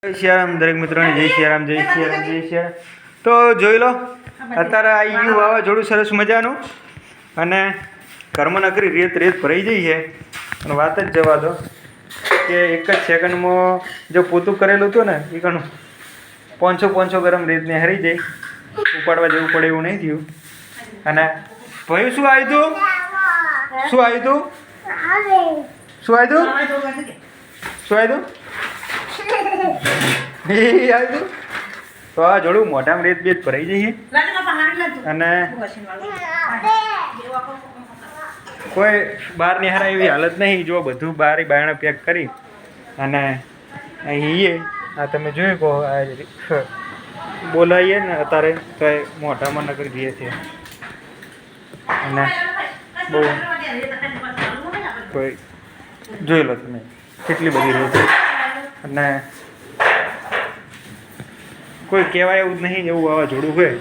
જય સિયારામ દરેક મિત્રોને જય સિયારામ જય સિયારામ જય સિયારામ। તો જોઈ લો અત્યારે આ યુ વાવાઝોડું સરસ મજાનું અને ઘરમાં નકરી રેત ભરાઈ જઈ છે અને વાત જ જવા દો કે એક જ સેકન્ડમાં જો પોતું કરેલું હતું ને એ ઘણું 500 ગરમ રેતને હરી જાય, ઉપાડવા જવું પડે એવું નહીં થયું। અને ભાઈ શું આવ્યું હતું શું આવ્યું હતું તો આ જોડું મોઢામાં રેત બેત ભરાઈ જઈએ અને કોઈ બહાર નિહારા એવી હાલત નહીં। જો બધું બારી બાયણા પેક કરી અને અહીં આ તમે જોયું કહો આ બોલાવીએ ને અત્યારે તો એ મોઢામાં નગર જઈએ છીએ અને બહુ કોઈ જોઈ લો તમે કેટલી બધી રેત અને કોઈ કહેવાય એવું જ નહીં, એવું વાવાઝોડું હોય